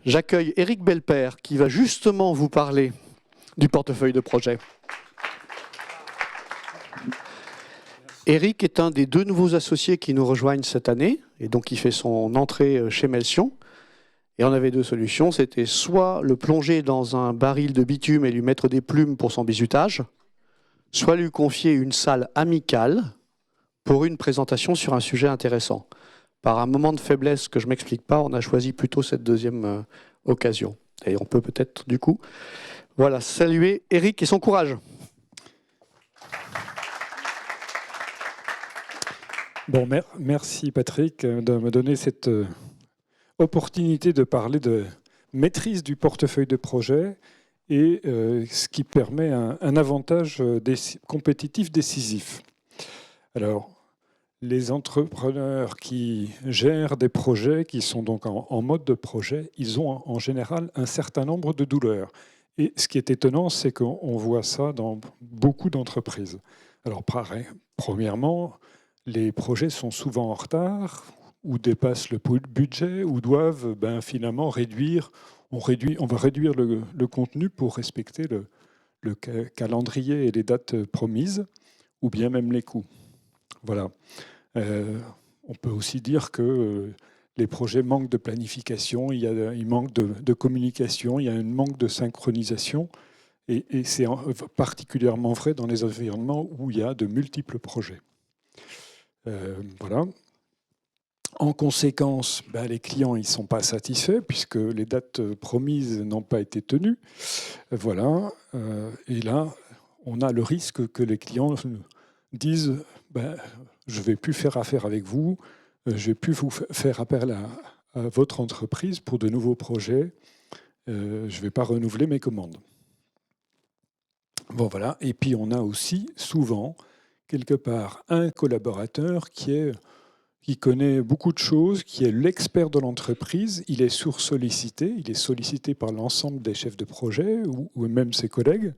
J'accueille Éric Belpère qui va justement vous parler du portefeuille de projet. Éric est un des 2 nouveaux associés qui nous rejoignent cette année, et donc il fait son entrée chez Melsion. Et on avait 2 solutions, c'était soit le plonger dans un baril de bitume et lui mettre des plumes pour son bizutage, soit lui confier une salle amicale pour une présentation sur un sujet intéressant. Par un moment de faiblesse que je ne m'explique pas, on a choisi plutôt cette deuxième occasion. Et on peut peut-être, du coup, voilà, saluer Éric et son courage. Bon, merci Patrick de me donner cette opportunité de parler de maîtrise du portefeuille de projet et ce qui permet un avantage compétitif décisif. Alors, les entrepreneurs qui gèrent des projets, qui sont donc en mode de projet, ils ont en général un certain nombre de douleurs. Et ce qui est étonnant, c'est qu'on voit ça dans beaucoup d'entreprises. Alors, premièrement, les projets sont souvent en retard ou dépassent le budget ou doivent finalement réduire. On va réduire le contenu pour respecter le calendrier et les dates promises ou bien même les coûts. Voilà. On peut aussi dire que les projets manquent de planification, il manque de communication, il y a un manque de synchronisation. Et c'est particulièrement vrai dans les environnements où il y a de multiples projets. Voilà. En conséquence, les clients ne sont pas satisfaits puisque les dates promises n'ont pas été tenues. Voilà. Et là, on a le risque que les clients disent je ne vais plus faire affaire avec vous, je ne vais plus vous faire appel à votre entreprise pour de nouveaux projets, je ne vais pas renouveler mes commandes. Bon, voilà. Et puis, on a aussi souvent, quelque part, un collaborateur qui connaît beaucoup de choses, qui est l'expert de l'entreprise, il est sursollicité, il est sollicité par l'ensemble des chefs de projet ou même ses collègues.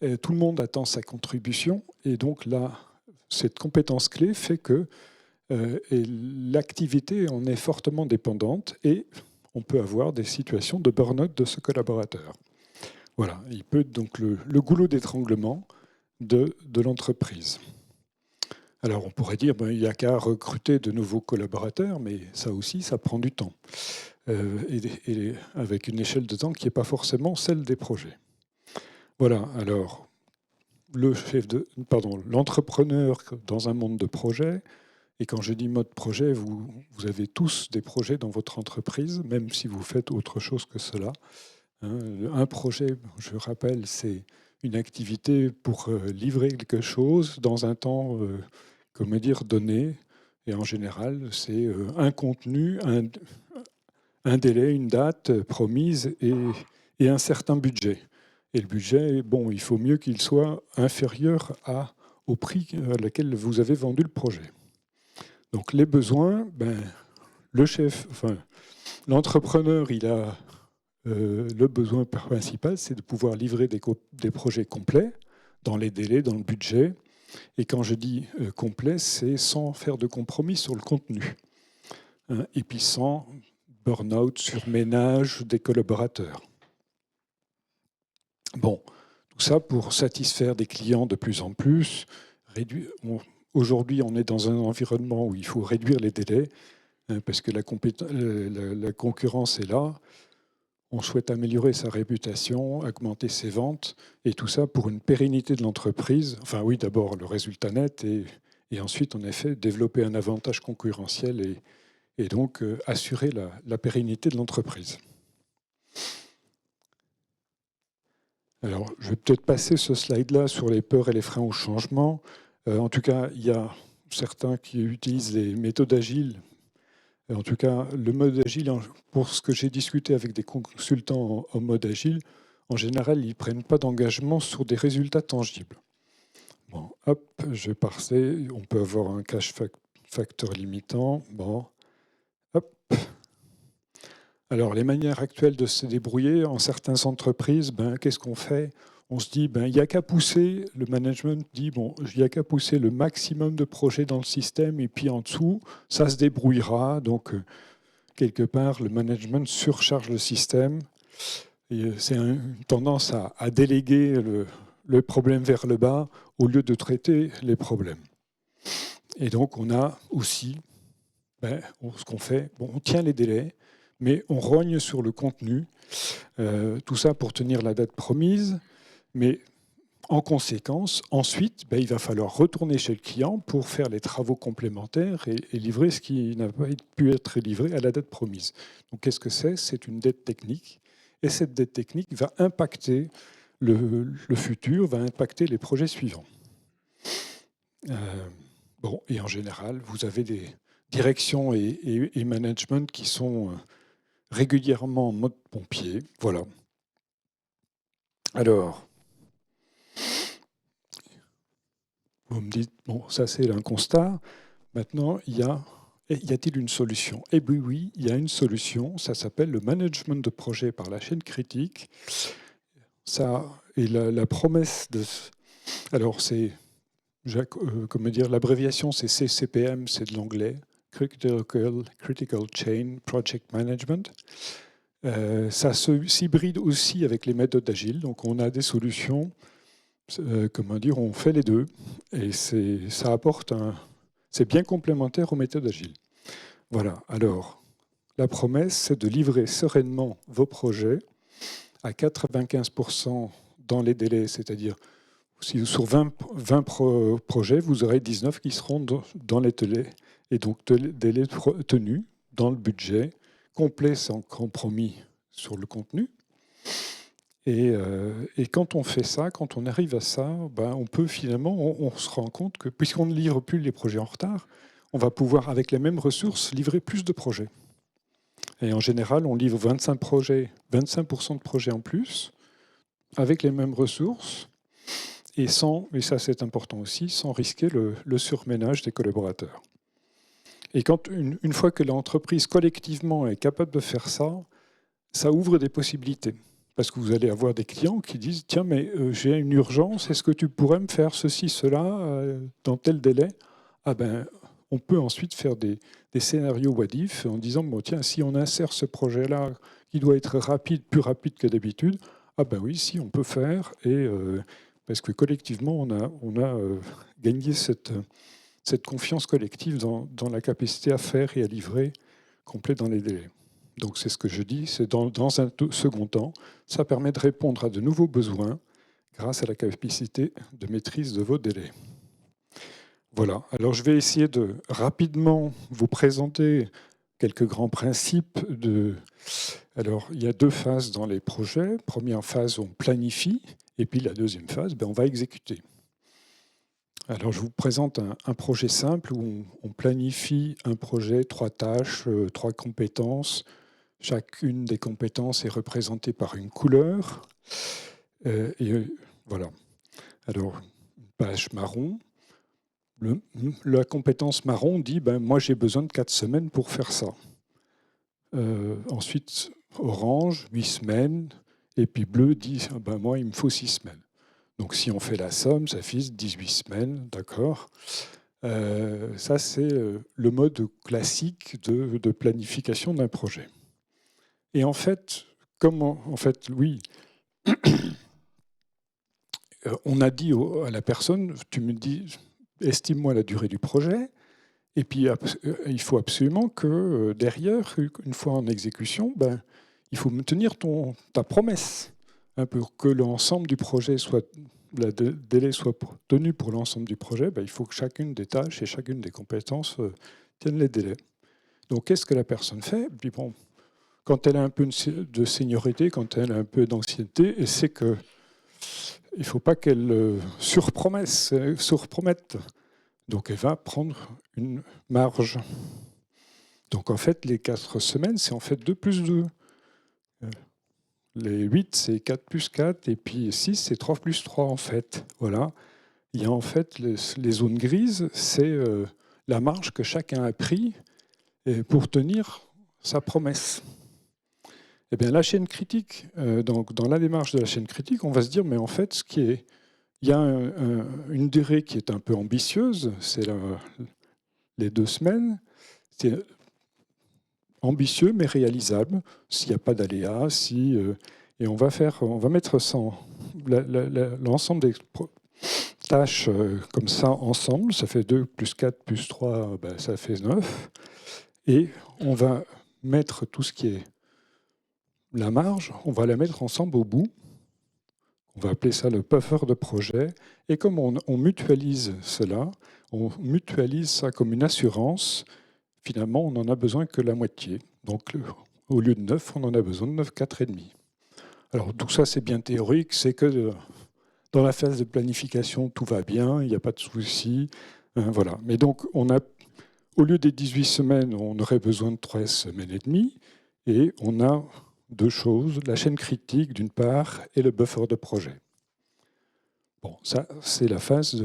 Et tout le monde attend sa contribution. Et donc là, cette compétence clé fait que l'activité en est fortement dépendante et on peut avoir des situations de burn-out de ce collaborateur. Voilà, il peut être donc le goulot d'étranglement de l'entreprise. Alors on pourrait dire il n'y a qu'à recruter de nouveaux collaborateurs, mais ça aussi, ça prend du temps. Et avec une échelle de temps qui n'est pas forcément celle des projets. Voilà, alors l'entrepreneur dans un monde de projet, et quand je dis mode projet, vous avez tous des projets dans votre entreprise, même si vous faites autre chose que cela. Un projet, je rappelle, c'est une activité pour livrer quelque chose dans un temps, donné. Et en général, c'est un contenu, un délai, une date promise et un certain budget. Et le budget, il faut mieux qu'il soit inférieur au prix à laquelle vous avez vendu le projet. Donc les besoins, l'entrepreneur, il a le besoin principal, c'est de pouvoir livrer des projets complets dans les délais, dans le budget. Et quand je dis complet, c'est sans faire de compromis sur le contenu. Et puis sans burn-out, surménage des collaborateurs. Bon, tout ça pour satisfaire des clients de plus en plus. Aujourd'hui, on est dans un environnement où il faut réduire les délais parce que la concurrence est là. On souhaite améliorer sa réputation, augmenter ses ventes, et tout ça pour une pérennité de l'entreprise. Enfin oui, d'abord le résultat net, et ensuite, en effet, développer un avantage concurrentiel et donc assurer la pérennité de l'entreprise. Alors, je vais peut-être passer ce slide-là sur les peurs et les freins au changement. En tout cas, il y a certains qui utilisent les méthodes agiles. En tout cas, le mode agile, pour ce que j'ai discuté avec des consultants en mode agile, en général, ils ne prennent pas d'engagement sur des résultats tangibles. Bon, hop, je vais passer. On peut avoir un cash factor limitant. Bon, hop. Alors, les manières actuelles de se débrouiller, en certaines entreprises, qu'est-ce qu'on fait? On se dit, il n'y a qu'à pousser, le management dit, il n'y a qu'à pousser le maximum de projets dans le système, et puis en dessous, ça se débrouillera. Donc, quelque part, le management surcharge le système. C'est une tendance à déléguer le problème vers le bas au lieu de traiter les problèmes. Et donc, on a aussi, ce qu'on fait, on tient les délais, mais on rogne sur le contenu. Tout ça pour tenir la date promise. Mais en conséquence, ensuite, il va falloir retourner chez le client pour faire les travaux complémentaires et livrer ce qui n'a pas pu être livré à la date promise. Donc, qu'est-ce que c'est ? C'est une dette technique. Et cette dette technique va impacter le futur, va impacter les projets suivants. Et en général, vous avez des directions et management qui sont régulièrement en mode pompier. Voilà. Alors, vous me dites, bon, ça c'est un constat. Maintenant, y a-t-il une solution ? Eh bien oui, il y a une solution. Ça s'appelle le management de projet par la chaîne critique. Ça est la promesse de... Alors, c'est... comment dire, l'abréviation, c'est CCPM, c'est de l'anglais. Critical Chain Project Management. Ça s'hybride aussi avec les méthodes agiles. Donc, on a des solutions... on fait les deux et ça apporte c'est bien complémentaire aux méthodes agiles. Voilà, alors la promesse, c'est de livrer sereinement vos projets à 95% dans les délais, c'est-à-dire si sur 20 projets, vous aurez 19 qui seront dans les délais, et donc délais tenus dans le budget, complet sans compromis sur le contenu. Et quand on fait ça, quand on arrive à ça, on peut finalement, on se rend compte que puisqu'on ne livre plus les projets en retard, on va pouvoir, avec les mêmes ressources, livrer plus de projets. Et en général, on livre 25% de projets en plus, avec les mêmes ressources, et ça c'est important aussi, sans risquer le surménage des collaborateurs. Et quand une fois que l'entreprise collectivement est capable de faire ça, ça ouvre des possibilités. Parce que vous allez avoir des clients qui disent « Tiens, mais j'ai une urgence, est-ce que tu pourrais me faire ceci, cela, dans tel délai ?» On peut ensuite faire des scénarios what-if en disant « Tiens, si on insère ce projet-là qui doit être plus rapide que d'habitude, oui, si, on peut faire. » Parce que collectivement, on a gagné cette confiance collective dans la capacité à faire et à livrer complet dans les délais. Donc c'est ce que je dis, c'est dans un second temps, ça permet de répondre à de nouveaux besoins grâce à la capacité de maîtrise de vos délais. Voilà, alors je vais essayer de rapidement vous présenter quelques grands principes. Alors il y a deux phases dans les projets. Première phase, on planifie, et puis la deuxième phase, on va exécuter. Alors je vous présente un projet simple où on planifie un projet, 3 tâches, 3 compétences. Chacune des compétences est représentée par une couleur. Voilà. Alors, une page marron. La compétence marron dit moi, j'ai besoin de 4 semaines pour faire ça. Ensuite, orange, 8 semaines. Et puis bleu dit moi, il me faut 6 semaines. Donc, si on fait la somme, ça fait 18 semaines. D'accord. Ça, c'est le mode classique de planification d'un projet. Et en fait, oui, on a dit à la personne, tu me dis, estime-moi la durée du projet, et puis il faut absolument que derrière, une fois en exécution, il faut tenir ta promesse, pour que l'ensemble du projet le délai soit tenu pour l'ensemble du projet. Il faut que chacune des tâches et chacune des compétences tienne les délais. Donc, qu'est-ce que la personne fait ? Puis quand elle a un peu de seniorité, quand elle a un peu d'ancienneté, c'est que il ne faut pas qu'elle surpromette. Donc elle va prendre une marge. Donc en fait, les 4 semaines, c'est en fait 2 plus 2. Les 8, c'est 4 plus 4. Et puis 6, c'est 3 plus 3 en fait. Voilà. Il y a en fait les zones grises, c'est la marge que chacun a pris pour tenir sa promesse. Eh bien, la chaîne critique, donc dans la démarche de la chaîne critique, on va se dire, mais en fait, il y a une durée qui est un peu ambitieuse, c'est les 2 semaines. ambitieux mais réalisable, s'il n'y a pas d'aléas, et on va mettre ça l'ensemble des tâches comme ça ensemble, ça fait 2 plus 4 plus 3, ben, ça fait 9, et on va mettre tout ce qui est la marge, on va la mettre ensemble au bout. On va appeler ça le buffer de projet. Et comme on mutualise cela, on mutualise ça comme une assurance, finalement, on n'en a besoin que la moitié. Donc, au lieu de 9, on en a besoin de 9, 4,5. Alors, tout ça, c'est bien théorique. C'est que dans la phase de planification, tout va bien, il n'y a pas de souci. Voilà. Mais donc, au lieu des 18 semaines, on aurait besoin de 3 semaines et demie. Et on a 2 choses, la chaîne critique d'une part et le buffer de projet. Bon, ça, c'est la phase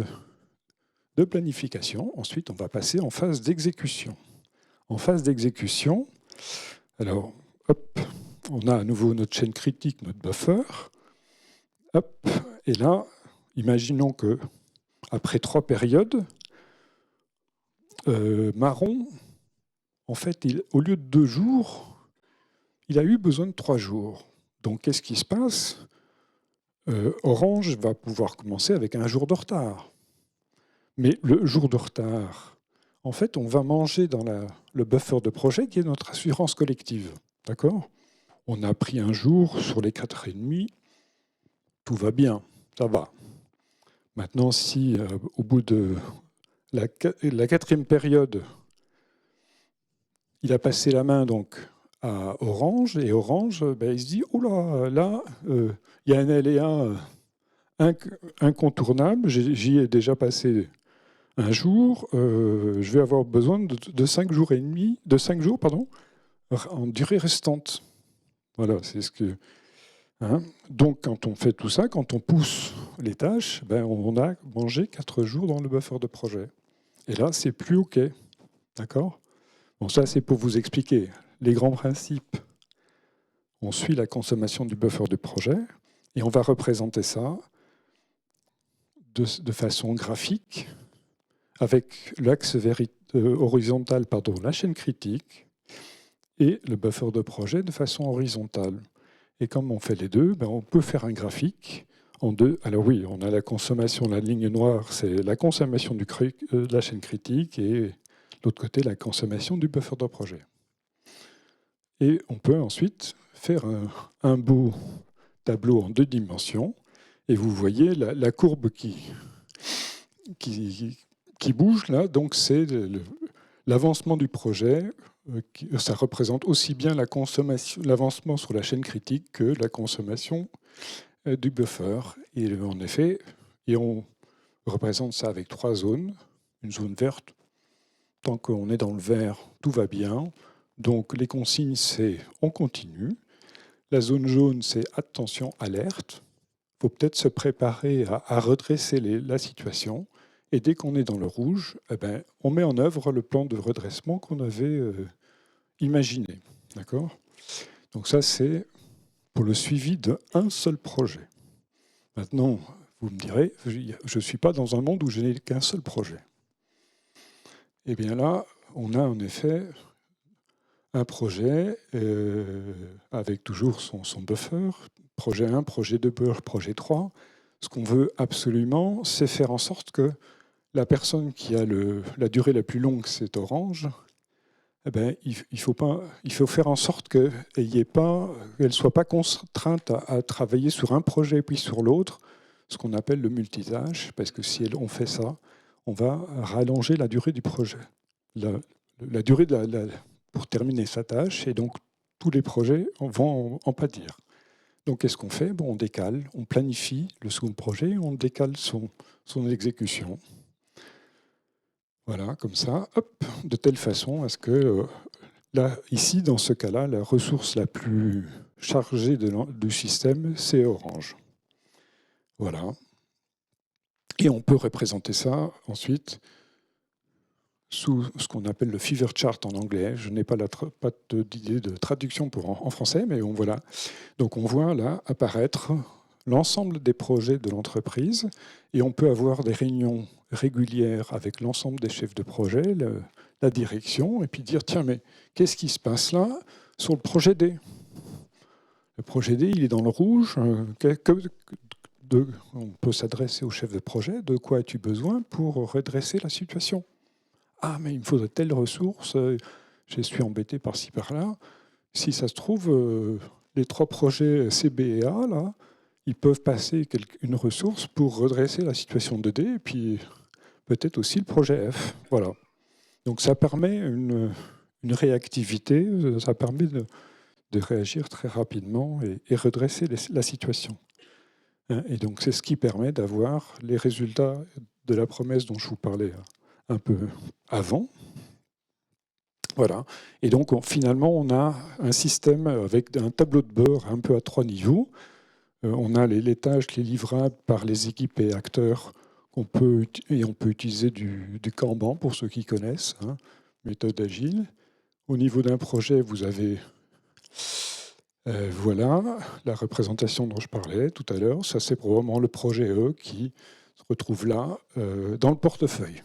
de planification. Ensuite, on va passer en phase d'exécution. En phase d'exécution, alors, hop, on a à nouveau notre chaîne critique, notre buffer. Hop, et là, imaginons que après 3 périodes, marron, en fait, au lieu de 2 jours, il a eu besoin de 3 jours. Donc, qu'est-ce qui se passe ? Orange va pouvoir commencer avec un jour de retard. Mais le jour de retard, en fait, on va manger dans le buffer de projet qui est notre assurance collective. D'accord ? On a pris un jour sur les 4,5, tout va bien, ça va. Maintenant, si au bout de la 4e période, il a passé la main donc à Orange, et Orange, ben, il se dit « Oula, là, il y a un aléa incontournable, j'y ai déjà passé un jour, je vais avoir besoin de 5 jours et demi, de 5 jours, pardon, en durée restante. » Voilà, c'est ce que... Hein. Donc, quand on fait tout ça, quand on pousse les tâches, ben, on a mangé 4 jours dans le buffer de projet. Et là, c'est plus OK. D'accord ? Bon, ça, c'est pour vous expliquer les grands principes. On suit la consommation du buffer de projet et on va représenter ça de façon graphique avec l'axe horizontal, la chaîne critique, et le buffer de projet de façon horizontale. Et comme on fait les deux, ben on peut faire un graphique en deux. Alors oui, on a la consommation, la ligne noire, c'est la consommation de la chaîne critique, et l'autre côté, la consommation du buffer de projet. Et on peut ensuite faire un beau tableau en 2 dimensions, et vous voyez la courbe qui bouge là, donc c'est l'avancement du projet. Ça représente aussi bien l'avancement sur la chaîne critique que la consommation du buffer. Et en effet, on représente ça avec 3 zones. Une zone verte, tant qu'on est dans le vert, tout va bien. Donc les consignes, c'est on continue. La zone jaune, c'est attention, alerte. Il faut peut-être se préparer à redresser la situation. Et dès qu'on est dans le rouge, eh ben, on met en œuvre le plan de redressement qu'on avait imaginé. D'accord ? Donc ça, c'est pour le suivi d'un seul projet. Maintenant, vous me direz, je ne suis pas dans un monde où je n'ai qu'un seul projet. Eh bien là, on a en effet un projet avec toujours son buffer, projet 1, projet 2, projet 3. Ce qu'on veut absolument, c'est faire en sorte que la personne qui a la durée la plus longue, c'est Orange, eh ben, il faut faire en sorte qu'elle ne soit pas contrainte à travailler sur un projet puis sur l'autre, ce qu'on appelle le multitâche, parce que si on fait ça, on va rallonger la durée du projet, la durée pour terminer sa tâche, et donc tous les projets vont en pâtir. Donc qu'est-ce qu'on fait ? Bon, on décale, on planifie le second projet, on décale son exécution. Voilà, comme ça, hop, de telle façon à ce que, là, ici, dans ce cas-là, la ressource la plus chargée du système, c'est Orange. Voilà. Et on peut représenter ça ensuite sous ce qu'on appelle le fever chart en anglais. Je n'ai pas d'idée de traduction en français, mais voilà. Donc on voit là apparaître l'ensemble des projets de l'entreprise et on peut avoir des réunions régulières avec l'ensemble des chefs de projet, la direction, et puis dire tiens, mais qu'est-ce qui se passe là sur le projet D? Le projet D, il est dans le rouge. On peut s'adresser au chef de projet. De quoi as-tu besoin pour redresser la situation? Ah, mais il me faudrait telle ressource. Je suis embêté par-ci, par-là. Si ça se trouve, les 3 projets C, B et A, là, ils peuvent passer une ressource pour redresser la situation de D, et puis peut-être aussi le projet F. Voilà. Donc ça permet une réactivité, ça permet de réagir très rapidement et redresser la situation. Et donc c'est ce qui permet d'avoir les résultats de la promesse dont je vous parlais un peu avant. Voilà. Et donc finalement on a un système avec un tableau de bord un peu à 3 niveaux. On a les tâches, les livrables par les équipes et acteurs on peut utiliser du Kanban pour ceux qui connaissent, méthode agile. Au niveau d'un projet, vous avez voilà la représentation dont je parlais tout à l'heure. Ça, c'est probablement le projet E qui se retrouve là dans le portefeuille.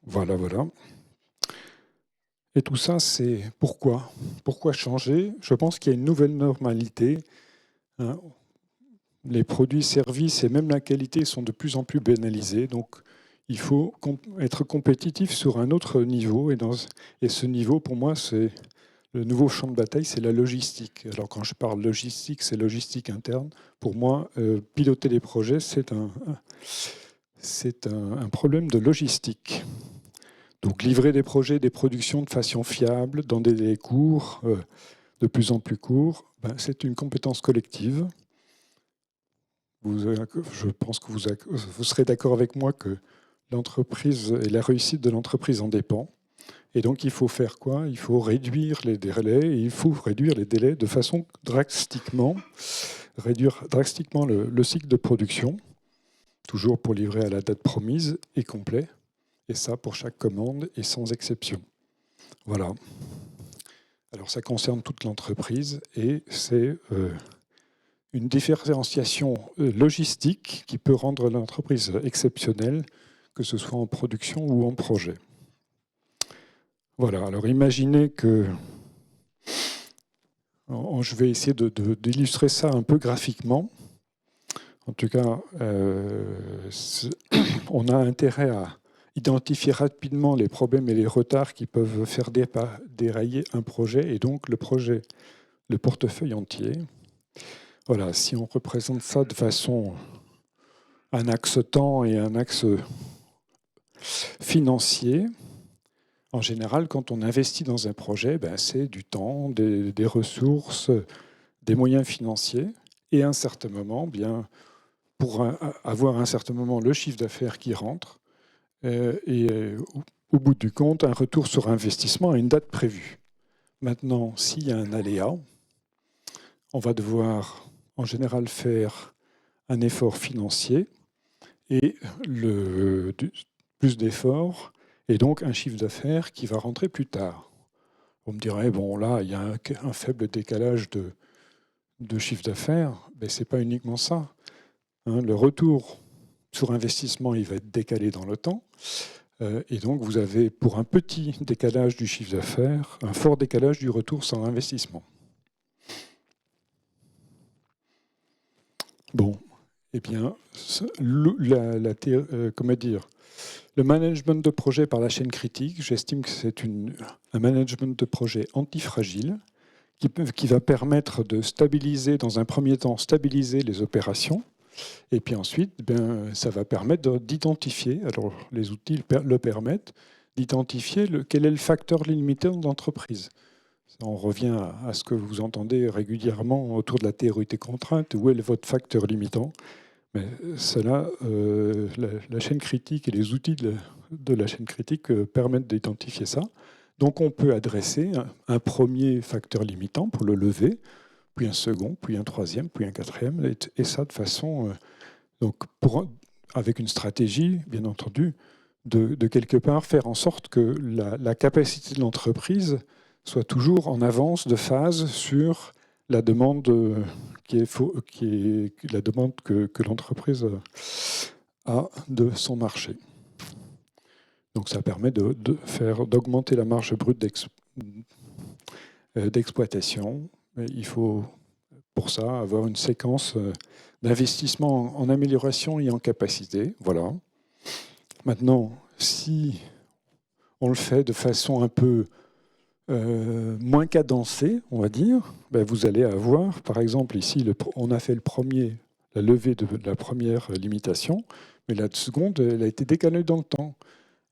Voilà, voilà. Et tout ça, c'est pourquoi? Pourquoi changer? Je pense qu'il y a une nouvelle normalité. Les produits, services et même la qualité sont de plus en plus banalisés. Donc, il faut être compétitif sur un autre niveau. Et ce niveau, pour moi, c'est le nouveau champ de bataille, c'est la logistique. Alors, quand je parle logistique, c'est logistique interne. Pour moi, piloter les projets, c'est un problème de logistique. Donc, livrer des projets, des productions de façon fiable, dans des délais courts, de plus en plus courts, c'est une compétence collective. Je pense que vous serez d'accord avec moi que l'entreprise et la réussite de l'entreprise en dépend. Et donc, il faut faire quoi? Il faut réduire les délais, et il faut réduire les délais de façon réduire drastiquement le cycle de production, toujours pour livrer à la date promise et complet. Et ça, pour chaque commande et sans exception. Voilà. Alors, ça concerne toute l'entreprise et c'est une différenciation logistique qui peut rendre l'entreprise exceptionnelle, que ce soit en production ou en projet. Voilà. Alors, imaginez que... Je vais essayer d'illustrer ça un peu graphiquement. En tout cas, on a intérêt à identifier rapidement les problèmes et les retards qui peuvent faire dérailler un projet et donc le portefeuille entier. Voilà, si on représente ça de façon un axe temps et un axe financier, en général, quand on investit dans un projet, c'est du temps, des ressources, des moyens financiers et à un certain moment, pour avoir à un certain moment le chiffre d'affaires qui rentre, et au bout du compte, un retour sur investissement à une date prévue. Maintenant, s'il y a un aléa, on va devoir en général faire un effort financier et plus d'efforts, et donc un chiffre d'affaires qui va rentrer plus tard. On me dirait, bon là, il y a un faible décalage de chiffre d'affaires, mais ce n'est pas uniquement ça. Le retour sur investissement, il va être décalé dans le temps. Et donc, vous avez, pour un petit décalage du chiffre d'affaires, un fort décalage du retour sur investissement. Bon, eh bien, le management de projet par la chaîne critique, j'estime que c'est un management de projet antifragile qui va permettre de stabiliser, dans un premier temps, stabiliser les opérations. Et puis ensuite, ça va permettre d'identifier, alors les outils le permettent, d'identifier quel est le facteur limitant de l'entreprise. On revient à ce que vous entendez régulièrement autour de la théorie des contraintes. Où est votre facteur limitant? Mais cela, la chaîne critique et les outils de la chaîne critique permettent d'identifier ça. Donc on peut adresser un premier facteur limitant pour le lever, puis un second, puis un troisième, puis un quatrième, et ça de façon... avec une stratégie, bien entendu, de quelque part faire en sorte que la capacité de l'entreprise soit toujours en avance de phase sur la demande la demande que l'entreprise a de son marché. Donc ça permet d'augmenter la marge brute d'exploitation. Il faut pour ça avoir une séquence d'investissement en amélioration et en capacité. Voilà. Maintenant, si on le fait de façon un peu moins cadencée, on va dire, ben vous allez avoir, par exemple, ici, on a fait la levée de la première limitation, mais la seconde, elle a été décalée dans le temps.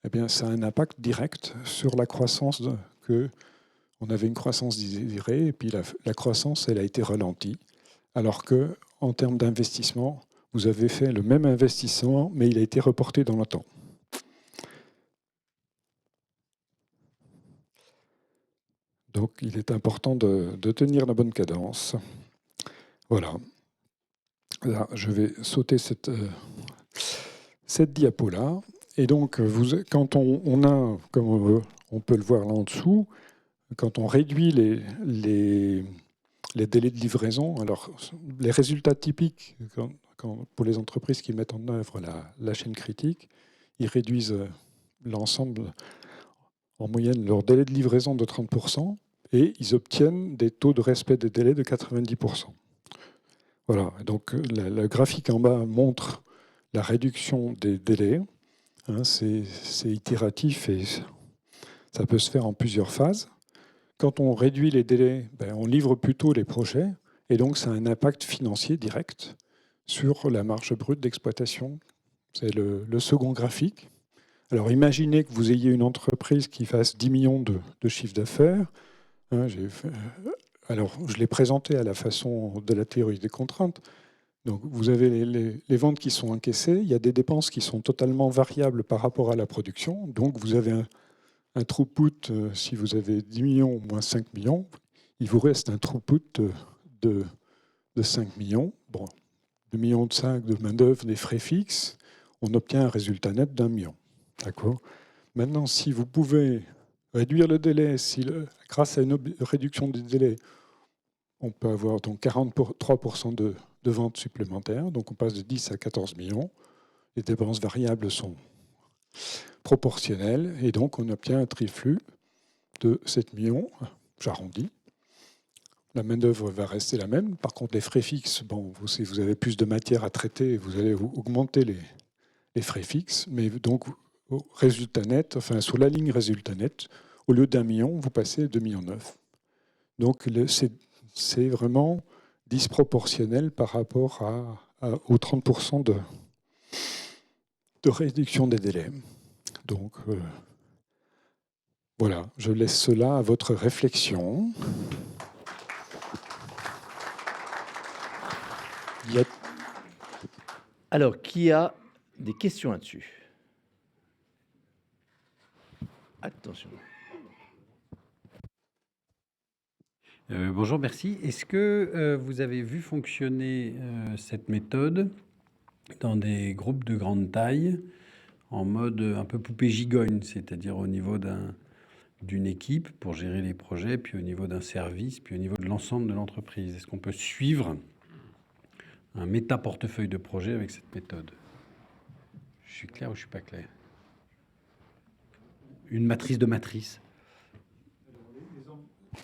Eh bien, ça a un impact direct sur la croissance. On avait une croissance désirée, et puis la croissance, elle a été ralentie. Alors que, en termes d'investissement, vous avez fait le même investissement, mais il a été reporté dans le temps. Donc, il est important de tenir la bonne cadence. Voilà. Là, je vais sauter cette diapo-là. Et donc, quand on a, comme on peut le voir là en dessous, quand on réduit les délais de livraison, alors les résultats typiques pour les entreprises qui mettent en œuvre la chaîne critique, ils réduisent l'ensemble, en moyenne, leur délai de livraison de 30%, et ils obtiennent des taux de respect des délais de 90%. Voilà, donc le graphique en bas montre la réduction des délais. Hein, c'est itératif et ça peut se faire en plusieurs phases. Quand on réduit les délais, on livre plus tôt les projets, et donc ça a un impact financier direct sur la marge brute d'exploitation. C'est le second graphique. Alors imaginez que vous ayez une entreprise qui fasse 10 millions de chiffre d'affaires. Hein, alors je l'ai présenté à la façon de la théorie des contraintes. Donc vous avez les ventes qui sont encaissées, il y a des dépenses qui sont totalement variables par rapport à la production. Donc vous avez un throughput, si vous avez 10 millions moins 5 millions, il vous reste un throughput de 5 millions. Bon, 2 millions de 5 de main-d'œuvre, des frais fixes, on obtient un résultat net d'1 million. D'accord ? Maintenant, si vous pouvez réduire le délai, grâce à une réduction des délais, on peut avoir donc 43% de ventes supplémentaires. Donc on passe de 10 à 14 millions. Les dépenses variables sont proportionnelles et donc on obtient un triflux de 7 millions. J'arrondis. La main-d'œuvre va rester la même. Par contre, les frais fixes, si vous avez plus de matière à traiter, vous allez augmenter les frais fixes. Mais donc, au résultat net, enfin, sur la ligne résultat net, au lieu d'1 million, vous passez à 2,9 millions. Donc, c'est vraiment disproportionnel par rapport aux 30% de réduction des délais. Donc, voilà, je laisse cela à votre réflexion. Alors, qui a des questions là-dessus? Attention. Bonjour, merci. Est-ce que vous avez vu fonctionner cette méthode dans des groupes de grande taille, en mode un peu poupée gigogne, c'est-à-dire au niveau d'une équipe pour gérer les projets, puis au niveau d'un service, puis au niveau de l'ensemble de l'entreprise? Est-ce qu'on peut suivre un méta-portefeuille de projet avec cette méthode? Je suis clair ou je ne suis pas clair? Une matrice de matrice.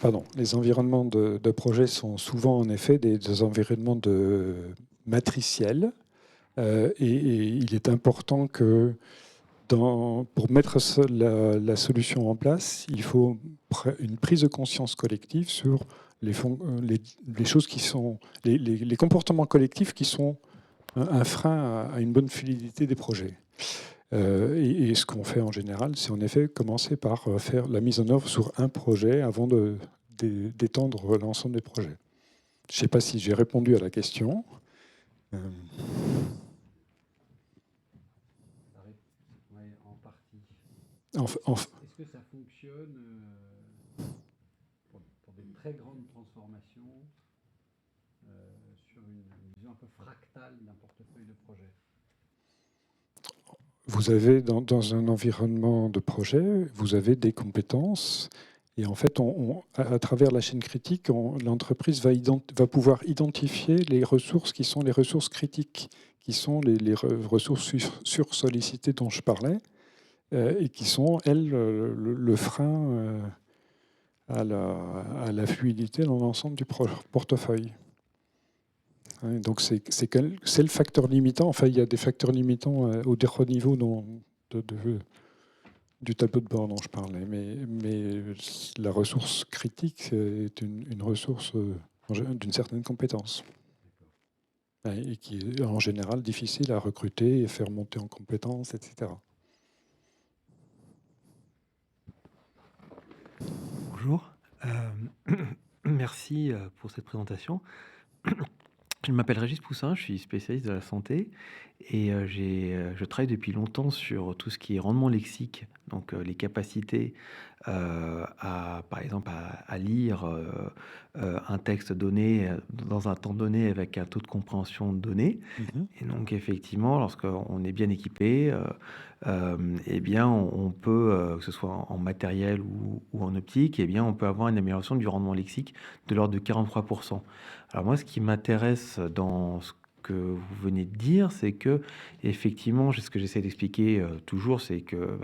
Pardon, les environnements de projet sont souvent en effet des environnements matriciels. Et il est important que pour mettre la solution en place, il faut une prise de conscience collective sur les choses qui sont les comportements collectifs qui sont un frein à une bonne fluidité des projets. Et ce qu'on fait en général, c'est en effet commencer par faire la mise en œuvre sur un projet avant d'étendre l'ensemble des projets. Je ne sais pas si j'ai répondu à la question. Oui, en partie. Est-ce que ça fonctionne pour des très grandes transformations sur une vision un peu fractale d'un portefeuille de projet? Vous avez dans un environnement de projet, vous avez des compétences Et en fait, à travers la chaîne critique, l'entreprise va pouvoir identifier les ressources qui sont les ressources critiques, qui sont les ressources sursollicitées dont je parlais, et qui sont, elles, le frein à la fluidité dans l'ensemble du portefeuille. Donc c'est le facteur limitant. Enfin, il y a des facteurs limitants au dernier niveau du tableau de bord dont je parlais. Mais la ressource critique est une ressource d'une certaine compétence. Et qui est en général difficile à recruter et faire monter en compétences, etc. Bonjour. Merci pour cette présentation. Je m'appelle Régis Poussin, je suis spécialiste de la santé et je travaille depuis longtemps sur tout ce qui est rendement lexique, donc les capacités par exemple, à lire un texte donné dans un temps donné avec un taux de compréhension donné. Et donc, effectivement, lorsqu'on est bien équipé, eh bien, on peut, que ce soit en matériel ou en optique, eh bien, on peut avoir une amélioration du rendement lexique de l'ordre de 43%. Alors moi, ce qui m'intéresse dans ce que vous venez de dire, c'est que effectivement, ce que j'essaie d'expliquer toujours, c'est que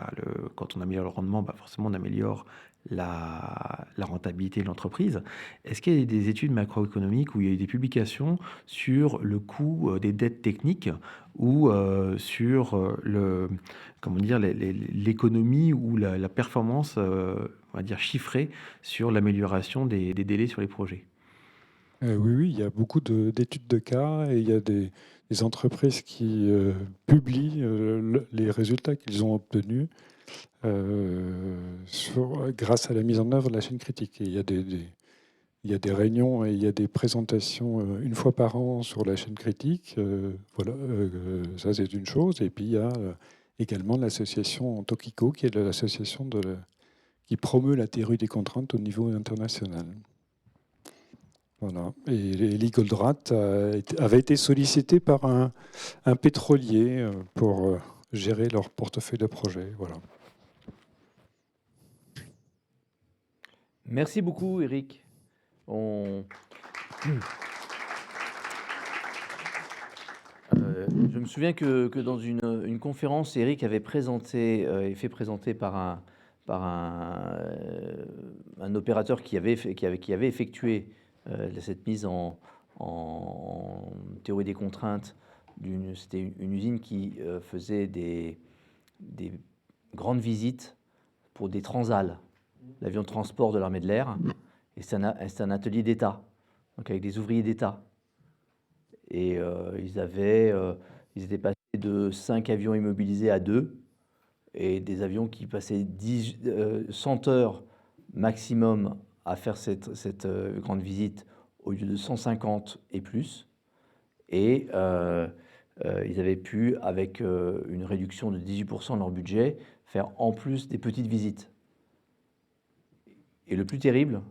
quand on améliore le rendement, forcément, on améliore la rentabilité de l'entreprise. Est-ce qu'il y a des études macroéconomiques où il y a eu des publications sur le coût des dettes techniques ou sur l'économie ou la performance, on va dire, chiffrée sur l'amélioration des délais sur les projets? Oui, il y a beaucoup d'études de cas et il y a des entreprises qui publient les résultats qu'ils ont obtenus grâce à la mise en œuvre de la chaîne critique. Et il y a des réunions et il y a des présentations une fois par an sur la chaîne critique. Ça, c'est une chose. Et puis, il y a également l'association Tokiko, qui est l'association qui promeut la théorie des contraintes au niveau international. Voilà. Et les Goldratt avait été sollicité par un pétrolier pour gérer leur portefeuille de projet. Voilà. Merci beaucoup, Eric. Je me souviens que dans une conférence, Eric avait présenté et fait présenter par un opérateur qui avait effectué cette mise en théorie des contraintes. C'était une usine qui faisait des grandes visites pour des Transal, l'avion de transport de l'armée de l'air. Et c'est un atelier d'État, donc avec des ouvriers d'État. Et ils étaient passés de 5 avions immobilisés à 2, et des avions qui passaient 100 heures maximum à faire cette grande visite au lieu de 150 et plus. Et ils avaient pu, avec une réduction de 18% de leur budget, faire en plus des petites visites. Et le plus terrible,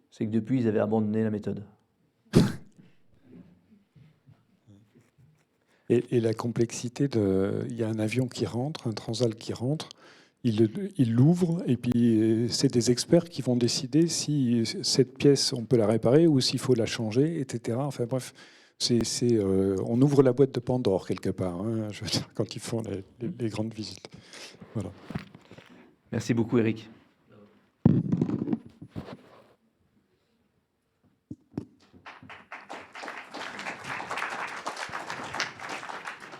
c'est que depuis, ils avaient abandonné la méthode. Et la complexité il y a un avion qui rentre, un Transal qui rentre, il l'ouvre et puis c'est des experts qui vont décider si cette pièce, on peut la réparer ou s'il faut la changer, etc. Enfin bref, on ouvre la boîte de Pandore quelque part, hein, je veux dire, quand ils font les grandes visites. Voilà. Merci beaucoup, Eric.